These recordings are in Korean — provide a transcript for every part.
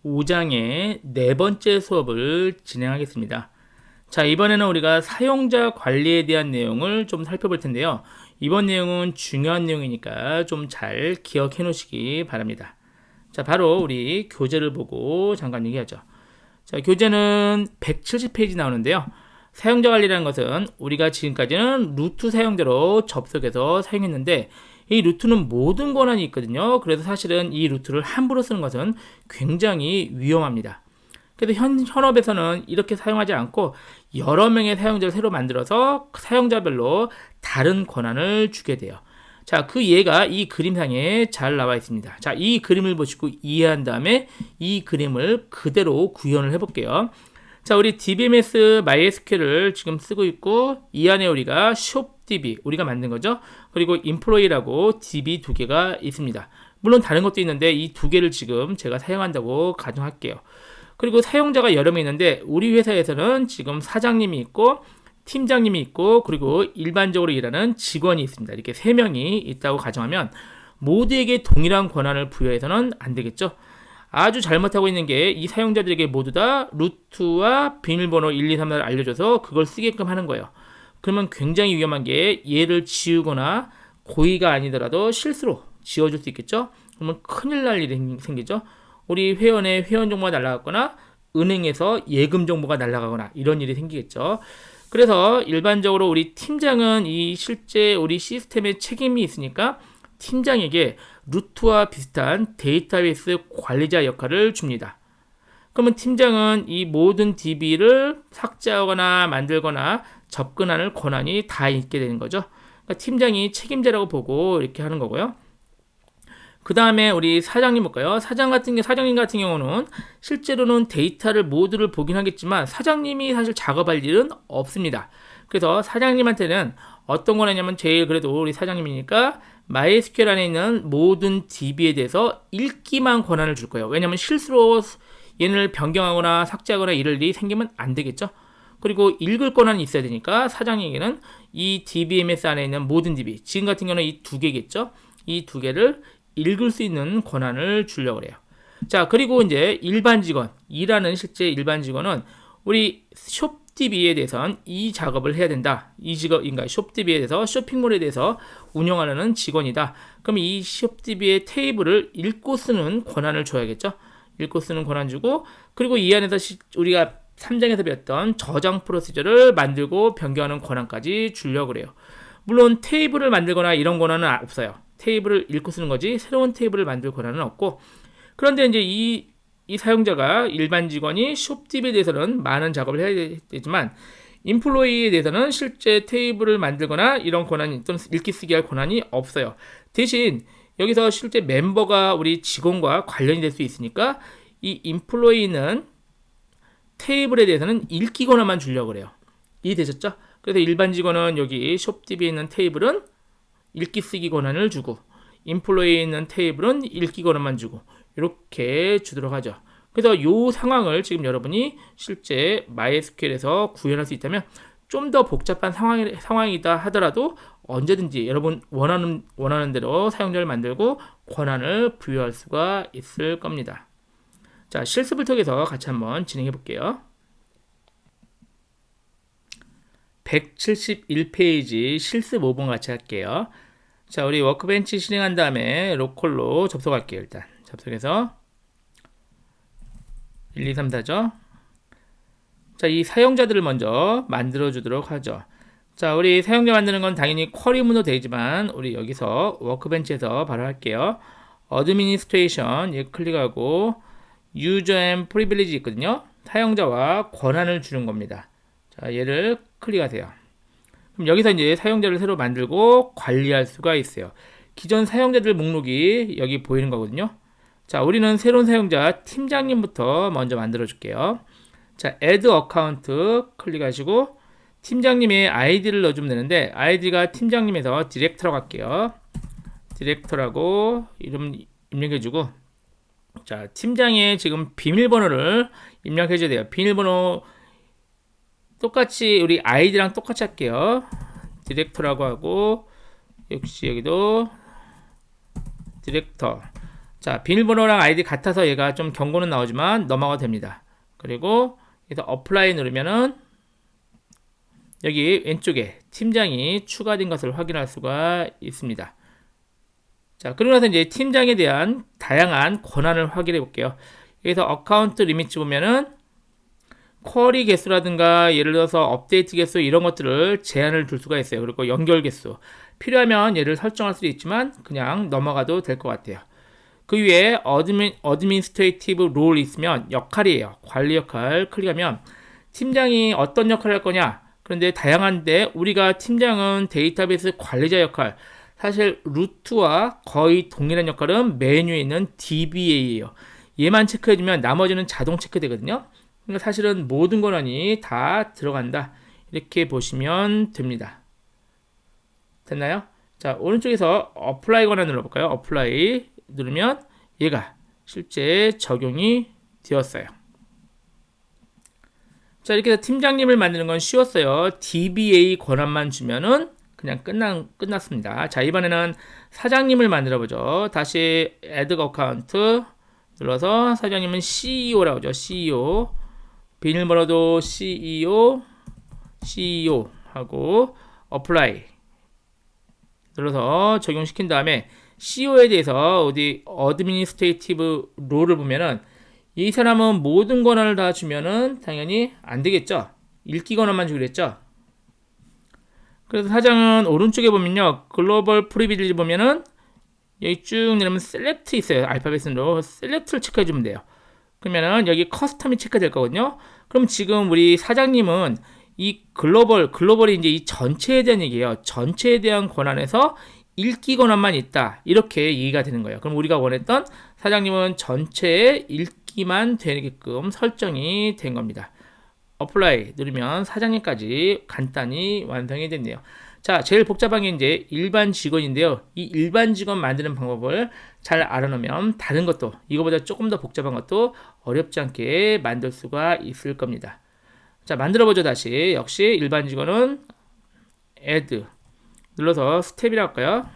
5장의 네 번째 수업을 진행하겠습니다. 자, 이번에는 우리가 사용자 관리에 대한 내용을 좀 살펴볼 텐데요. 이번 내용은 중요한 내용이니까 좀 잘 기억해 놓으시기 바랍니다. 자, 바로 우리 교재를 보고 잠깐 얘기하죠. 자, 교재는 170페이지 나오는데요. 사용자 관리라는 것은 우리가 지금까지는 루트 사용자로 접속해서 사용했는데 이 루트는 모든 권한이 있거든요. 그래서 사실은 이 루트를 함부로 쓰는 것은 굉장히 위험합니다. 그래서 현업에서는 이렇게 사용하지 않고 여러 명의 사용자를 새로 만들어서 사용자별로 다른 권한을 주게 돼요. 자, 그 예가 이 그림상에 잘 나와 있습니다. 자, 이 그림을 보시고 이해한 다음에 이 그림을 그대로 구현을 해볼게요. 자, 우리 DBMS MySQL을 지금 쓰고 있고 이 안에 우리가 shopDB 우리가 만든 거죠. 그리고 employee라고 DB 두 개가 있습니다. 물론 다른 것도 있는데 이 두 개를 지금 제가 사용한다고 가정할게요. 그리고 사용자가 여러 명 있는데 우리 회사에서는 지금 사장님이 있고 팀장님이 있고 그리고 일반적으로 일하는 직원이 있습니다. 이렇게 세 명이 있다고 가정하면 모두에게 동일한 권한을 부여해서는 안 되겠죠. 아주 잘못하고 있는 게 이 사용자들에게 모두 다 루트와 비밀번호 1, 2, 3을 알려줘서 그걸 쓰게끔 하는 거예요. 그러면 굉장히 위험한 게 얘를 지우거나 고의가 아니더라도 실수로 지워줄 수 있겠죠. 그러면 큰일 날 일이 생기죠. 우리 회원의 회원 정보가 날아갔거나 은행에서 예금 정보가 날아가거나 이런 일이 생기겠죠. 그래서 일반적으로 우리 팀장은 이 실제 우리 시스템에 책임이 있으니까 팀장에게 루트와 비슷한 데이터베이스 관리자 역할을 줍니다. 그러면 팀장은 이 모든 DB를 삭제하거나 만들거나 접근하는 권한이 다 있게 되는 거죠. 그러니까 팀장이 책임자라고 보고 이렇게 하는 거고요. 그 다음에 우리 사장님 볼까요? 사장님 같은 경우는 실제로는 데이터를 모두를 보긴 하겠지만 사장님이 사실 작업할 일은 없습니다. 그래서 사장님한테는 어떤 거냐면 제일 그래도 우리 사장님이니까 MySQL 안에 있는 모든 DB에 대해서 읽기만 권한을 줄 거예요. 왜냐하면 실수로 얘를 변경하거나 삭제하거나 이럴 일이 생기면 안 되겠죠. 그리고 읽을 권한이 있어야 되니까 사장님에게는 이 DBMS 안에 있는 모든 DB, 지금 같은 경우는 이 두 개겠죠. 이 두 개를 읽을 수 있는 권한을 주려고 그래요. 자, 그리고 이제 일반 직원, 일하는 실제 일반 직원은 우리 shopDB에 대해서는 이 작업을 해야 된다. 이 직업인가 shopDB에 대해서 쇼핑몰에 대해서 운영하려는 직원이다. 그럼 이 shopDB의 테이블을 읽고 쓰는 권한을 줘야겠죠. 읽고 쓰는 권한 주고 그리고 이 안에서 우리가 3장에서 배웠던 저장 프로시저를 만들고 변경하는 권한까지 주려고 그래요. 물론 테이블을 만들거나 이런 권한은 없어요. 테이블을 읽고 쓰는 거지 새로운 테이블을 만들 권한은 없고 그런데 이제 이 사용자가 일반 직원이 shopDB에 대해서는 많은 작업을 해야 되지만 인플로이에 대해서는 실제 테이블을 만들거나 이런 권한이 또는 읽기 쓰기 할 권한이 없어요. 대신 여기서 실제 멤버가 우리 직원과 관련이 될 수 있으니까 이 인플로이는 테이블에 대해서는 읽기 권한만 주려고 그래요. 이해되셨죠? 그래서 일반 직원은 여기 shopDB에 있는 테이블은 읽기 쓰기 권한을 주고 인플로이에 있는 테이블은 읽기 권한만 주고 이렇게 주도록 하죠. 그래서 이 상황을 지금 여러분이 실제 MySQL에서 구현할 수 있다면 좀 더 복잡한 상황이다 하더라도 언제든지 여러분 원하는 대로 사용자를 만들고 권한을 부여할 수가 있을 겁니다. 자, 실습을 통해서 같이 한번 진행해 볼게요. 171페이지 실습 5번 같이 할게요. 자, 우리 워크벤치 실행한 다음에 로컬로 접속할게요. 일단 접속해서 1, 2, 3, 4죠. 자, 이 사용자들을 먼저 만들어 주도록 하죠. 자, 우리 사용자 만드는 건 당연히 쿼리 문도 되지만 우리 여기서 워크벤치에서 바로 할게요. 어드미니스트레이션 얘 클릭하고 유저 앤 프리빌리지 있거든요. 사용자와 권한을 주는 겁니다. 자, 얘를 클릭하세요. 그럼 여기서 이제 사용자를 새로 만들고 관리할 수가 있어요. 기존 사용자들 목록이 여기 보이는 거거든요. 자, 우리는 새로운 사용자 팀장님부터 먼저 만들어 줄게요. 자, add account 클릭하시고 팀장님의 아이디를 넣어주면 되는데 아이디가 팀장님에서 디렉터라고 할게요. 디렉터라고 이름 입력해주고 자, 팀장의 지금 비밀번호를 입력해줘야 돼요. 비밀번호 똑같이 우리 아이디랑 똑같이 할게요. 디렉터라고 하고 역시 여기도 디렉터 자, 비밀번호랑 아이디 같아서 얘가 좀 경고는 나오지만 넘어가 됩니다. 그리고 여기서 어플라이 누르면은 여기 왼쪽에 팀장이 추가된 것을 확인할 수가 있습니다. 자, 그러고 나서 이제 팀장에 대한 다양한 권한을 확인해 볼게요. 여기서 어카운트 리미트 보면은 쿼리 개수라든가 예를 들어서 업데이트 개수 이런 것들을 제한을 둘 수가 있어요. 그리고 연결 개수 필요하면 얘를 설정할 수도 있지만 그냥 넘어가도 될 것 같아요. 그 위에 어드민스트레이티브 롤이 있으면 역할이에요. 관리 역할 클릭하면 팀장이 어떤 역할을 할 거냐. 그런데 다양한데 우리가 팀장은 데이터베이스 관리자 역할, 사실 루트와 거의 동일한 역할은 메뉴에 있는 DBA예요. 얘만 체크해주면 나머지는 자동 체크되거든요. 그러니까 사실은 모든 권한이 다 들어간다. 이렇게 보시면 됩니다. 됐나요? 자, 오른쪽에서 어플라이 권한 눌러볼까요? 어플라이 누르면 얘가 실제 적용이 되었어요. 자, 이렇게 해서 팀장님을 만드는 건 쉬웠어요. DBA 권한만 주면은 그냥 끝났습니다. 자, 이번에는 사장님을 만들어 보죠. 다시 add 어카운트 눌러서 사장님은 CEO라고 하죠. CEO. 비밀번호도 CEO 하고 apply 눌러서 적용시킨 다음에 CEO에 대해서 어디 어드미니스트레이티브 롤을 보면은 이 사람은 모든 권한을 다 주면은 당연히 안 되겠죠. 읽기 권한만 주기로 했죠. 그래서 사장은 오른쪽에 보면요. 글로벌 프리빌리지 보면은 여기 쭉 내려면 셀렉트 있어요. 알파벳으로 셀렉트를 체크해 주면 돼요. 그러면은 여기 커스텀이 체크될 거거든요. 그럼 지금 우리 사장님은 이 글로벌이 이제 이 전체에 대한 얘기예요. 전체에 대한 권한에서 읽기 권한만 있다. 이렇게 얘기가 되는 거예요. 그럼 우리가 원했던 사장님은 전체에 읽기만 되게끔 설정이 된 겁니다. 어플라이 누르면 사장님까지 간단히 완성이 됐네요. 자, 제일 복잡한 게 이제 일반 직원인데요. 이 일반 직원 만드는 방법을 잘 알아놓으면 다른 것도 이거보다 조금 더 복잡한 것도 어렵지 않게 만들 수가 있을 겁니다. 자, 만들어보죠. 다시 역시 일반 직원은 add 눌러서 스텝이라고 할까요?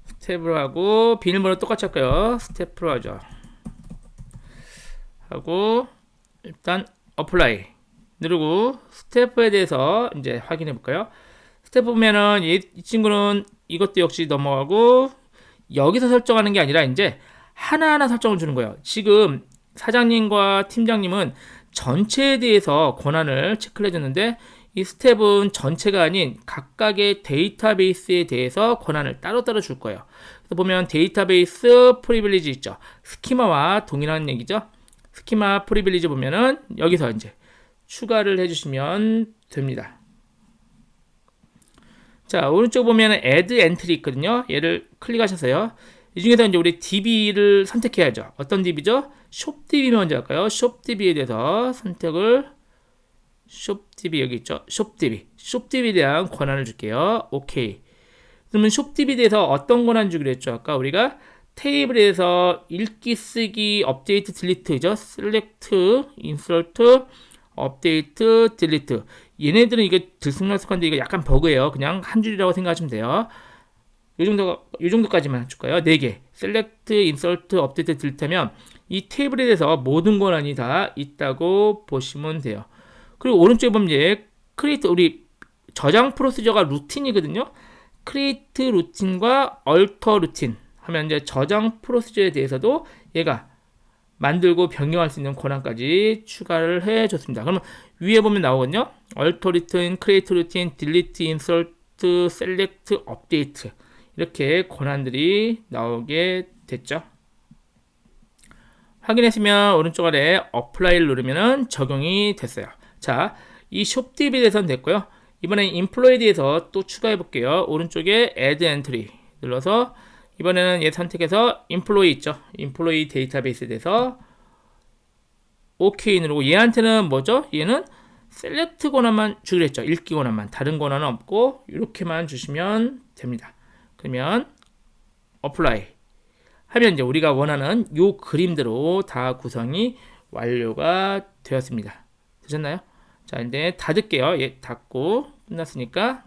스텝으로 하고 비밀번호 똑같이 할까요? 스텝으로 하죠. 하고 일단 apply 누르고 스태프에 대해서 이제 확인해 볼까요? 스태프 보면은 이 친구는 이것도 역시 넘어가고 여기서 설정하는 게 아니라 이제 하나하나 설정을 주는 거예요. 지금 사장님과 팀장님은 전체에 대해서 권한을 체크를 해줬는데 이 스텝은 전체가 아닌 각각의 데이터베이스에 대해서 권한을 따로따로 줄 거예요. 그래서 보면 데이터베이스 프리빌리지 있죠. 스키마와 동일한 얘기죠. 스키마 프리빌리지 보면은 여기서 이제 추가를 해주시면 됩니다. 자, 오른쪽 보면 add entry 있거든요. 얘를 클릭하셔서요. 이 중에서 이제 우리 DB를 선택해야죠. 어떤 DB죠? shopDB 먼저 할까요? shopDB에 대해서 선택을 shopDB 여기 있죠. shopDB에 대한 권한을 줄게요. 오케이. 그러면 shopDB에 대해서 어떤 권한 주기로 했죠? 아까 우리가 테이블에서 읽기, 쓰기, 업데이트, 딜리트죠. select, insert, 업데이트, 딜리트. 얘네들은 이게 들쑥날쑥한데 이거 약간 버그예요. 그냥 한 줄이라고 생각하시면 돼요. 요 정도까지만 줄까요? 4개. select, insert, 업데이트, 딜리트 하면 이 테이블에 대해서 모든 권한이 다 있다고 보시면 돼요. 그리고 오른쪽에 보면 이제 create, 우리 저장 프로시저가 루틴이거든요. create 루틴과 alter 루틴 하면 이제 저장 프로시저에 대해서도 얘가 만들고 변경할 수 있는 권한까지 추가를 해줬습니다. 그러면 위에 보면 나오거든요. alter 루틴, create 루틴, delete, insert, select, update 이렇게 권한들이 나오게 됐죠. 확인했으면 오른쪽 아래 apply를 누르면 적용이 됐어요. 자, 이 shopDB에 대해서는 됐고요. 이번엔 employee에 대해서 또 추가해 볼게요. 오른쪽에 add entry 눌러서 이번에는 얘 선택해서 employee 있죠. employee 데이터베이스에 대해서 OK 누르고 얘한테는 뭐죠? 얘는 select 권한만 주기로 했죠. 읽기 권한만. 다른 권한은 없고 이렇게만 주시면 됩니다. 그러면 apply 하면 이제 우리가 원하는 요 그림대로 다 구성이 완료가 되었습니다. 되셨나요? 자, 이제 닫을게요. 얘 닫고 끝났으니까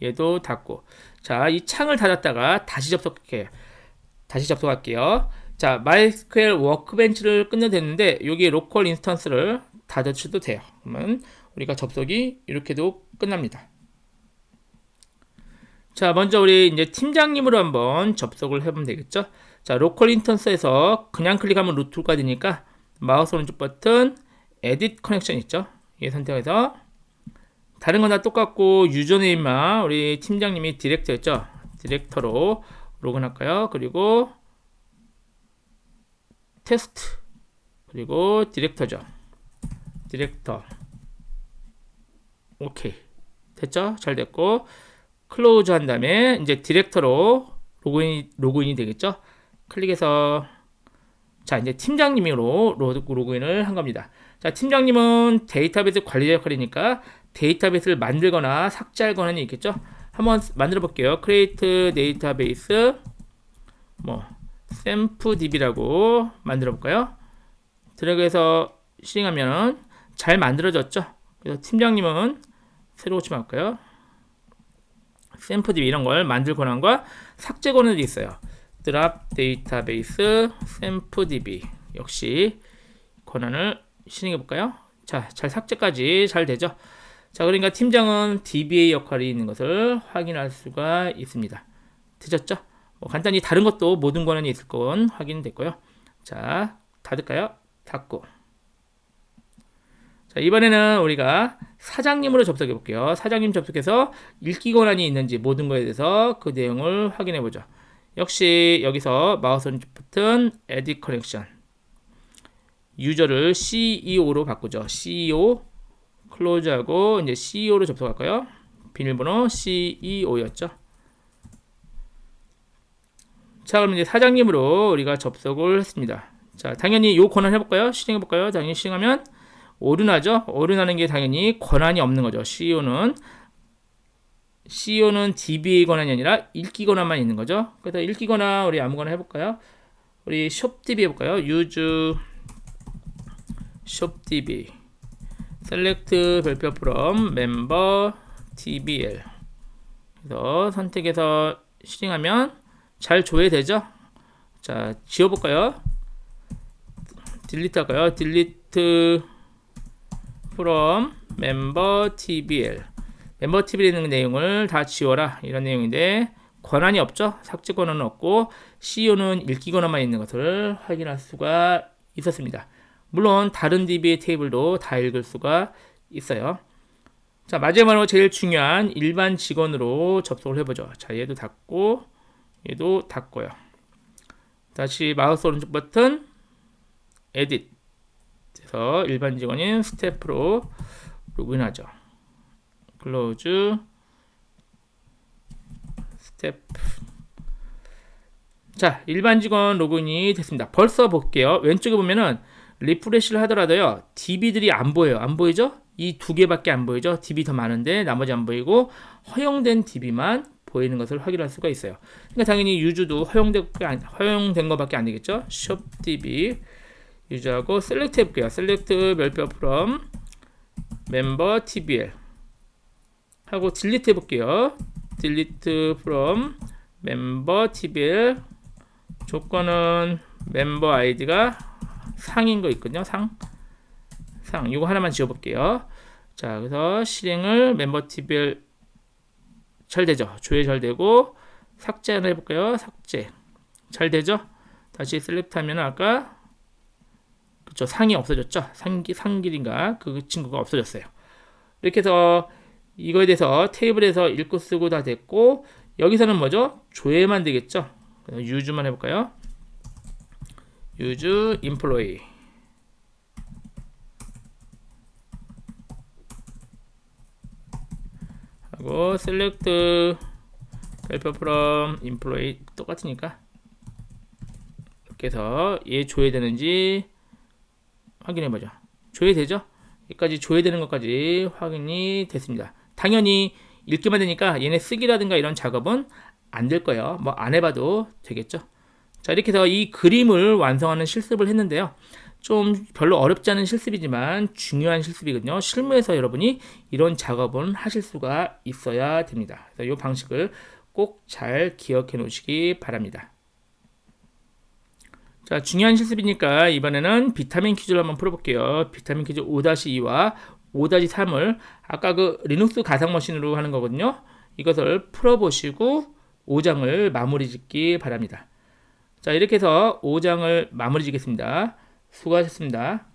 얘도 닫고. 자, 이 창을 닫았다가 다시 접속할게요. 자, MySQL 워크벤치를 끝내야 되는데 여기 로컬 인스턴스를 닫아주셔도 돼요. 그러면 우리가 접속이 이렇게도 끝납니다. 자, 먼저 우리 이제 팀장님으로 한번 접속을 해보면 되겠죠. 자, 로컬 인스턴스에서 그냥 클릭하면 루트가 되니까 마우스 오른쪽 버튼 에딧 커넥션 있죠. 이 선택해서 다른 건 다 똑같고 유저네임만 우리 팀장님이 디렉터였죠. 디렉터로 로그인할까요? 그리고 테스트 그리고 디렉터죠. 디렉터 오케이 됐죠? 잘 됐고 클로즈 한 다음에 이제 디렉터로 로그인이 되겠죠? 클릭해서 자 이제 팀장님으로 로그인을 한 겁니다. 자 팀장님은 데이터베이스 관리자 역할이니까 데이터베이스를 만들거나 삭제할 권한이 있겠죠? 한번 만들어 볼게요. create database 샘프db라고 만들어 볼까요? 드래그해서 실행하면 잘 만들어졌죠? 그래서 팀장님은 새로 고치면 할까요? 샘프db 이런 걸 만들 권한과 삭제 권한이 있어요. drop database 샘프db 역시 권한을 실행해 볼까요? 자, 잘 삭제까지 잘 되죠? 자, 그러니까 팀장은 DBA 역할이 있는 것을 확인할 수가 있습니다. 되셨죠? 간단히 다른 것도 모든 권한이 있을 건 확인됐고요. 자, 닫을까요? 닫고. 자, 이번에는 우리가 사장님으로 접속해 볼게요. 사장님 접속해서 읽기 권한이 있는지 모든 거에 대해서 그 내용을 확인해 보죠. 역시 여기서 마우스 오른쪽 버튼 Edit Connection 유저를 CEO로 바꾸죠. CEO 클로즈하고 이제 CEO로 접속할까요? 비밀번호 CEO였죠. 자, 그럼 이제 사장님으로 우리가 접속을 했습니다. 자, 당연히 이 권한 해볼까요? 실행해볼까요? 당연히 실행하면 오류나죠? 오류나는 게 당연히 권한이 없는 거죠. CEO는 DBA 권한이 아니라 읽기 권한만 있는 거죠. 그래서 읽기 권한 우리 아무거나 해볼까요? 우리 shopdb 해볼까요? use shopdb select 별표 from member tbl 그래서 선택해서 실행하면 잘 조회되죠? 자, 지워볼까요? 딜리트 할까요? 딜리트 from member tbl member tbl 있는 내용을 다 지워라 이런 내용인데 권한이 없죠? 삭제 권한은 없고 CEO는 읽기 권한만 있는 것을 확인할 수가 있었습니다. 물론 다른 DBA 테이블도 다 읽을 수가 있어요. 자, 마지막으로 제일 중요한 일반 직원으로 접속을 해보죠. 자, 얘도 닫고 얘도 닫고요. 다시 마우스 오른쪽 버튼 에딧 그래서 일반 직원인 스태프로 로그인하죠. 클로즈 스태프. 자, 일반 직원 로그인이 됐습니다. 벌써 볼게요. 왼쪽에 보면은 리프레시를 하더라도요 DB들이 안 보여요. 안 보이죠? 이 두 개밖에 안 보이죠? DB 더 많은데 나머지 안 보이고 허용된 DB만 보이는 것을 확인할 수가 있어요. 그러니까 당연히 유저도 허용된 것밖에 안 되겠죠? shopdb 유저하고 셀렉트 해볼게요. 셀렉트 별표 from member tbl 하고 딜리트 해볼게요. 딜리트 from member tbl 조건은 멤버 아이디가 상인 거 있거든요. 상 이거 하나만 지워볼게요. 자, 그래서 실행을 멤버 tbl 잘 되죠. 조회 잘 되고 삭제 하나 해볼까요? 삭제 잘 되죠. 다시 셀렉트 하면 아까 그쵸 상이 없어졌죠. 상길인가 그 친구가 없어졌어요. 이렇게 해서 이거에 대해서 테이블에서 읽고 쓰고 다 됐고 여기서는 뭐죠? 조회만 되겠죠. 유즈만 해볼까요? use employee 하고 select 별표 from employee 똑같으니까 이렇게 해서 얘 조회되는지 확인해보죠. 조회되죠? 여기까지 조회되는 것까지 확인이 됐습니다. 당연히 읽기만 되니까 얘네 쓰기라든가 이런 작업은 안 될 거예요. 뭐 안 해봐도 되겠죠. 자, 이렇게 해서 이 그림을 완성하는 실습을 했는데요. 좀 별로 어렵지 않은 실습이지만 중요한 실습이거든요. 실무에서 여러분이 이런 작업은 하실 수가 있어야 됩니다. 그래서 이 방식을 꼭 잘 기억해 놓으시기 바랍니다. 자, 중요한 실습이니까 이번에는 비타민 퀴즈를 한번 풀어볼게요. 비타민 퀴즈 5-2와 5-3을 아까 그 리눅스 가상 머신으로 하는 거거든요. 이것을 풀어보시고 5장을 마무리 짓기 바랍니다. 자, 이렇게 해서 5장을 마무리 짓겠습니다. 수고하셨습니다.